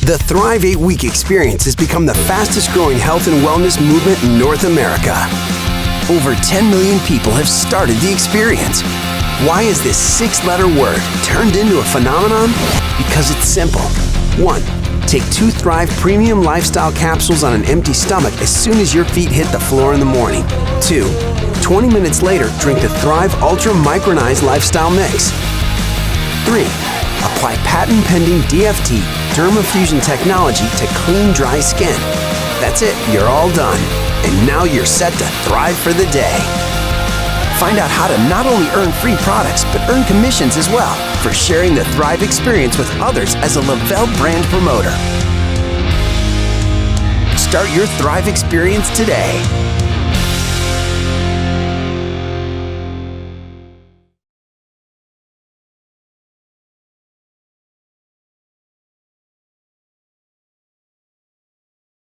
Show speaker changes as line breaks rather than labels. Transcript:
The Thrive 8-Week Experience has become the fastest-growing health and wellness movement in North America. Over 10 million people have started the experience. Why is this 6-letter word turned into a phenomenon? Because it's simple. 1. Take 2 Thrive Premium Lifestyle Capsules on an empty stomach as soon as your feet hit the floor in the morning. 2. 20 minutes later, drink the Thrive Ultra Micronized Lifestyle Mix. 3. Apply patent-pending DFT Dermafusion technology to clean, dry skin. That's it, you're all done. And now you're set to thrive for the day. Find out how to not only earn free products, but earn commissions as well for sharing the Thrive experience with others as a Le-Vel brand promoter. Start your Thrive experience today.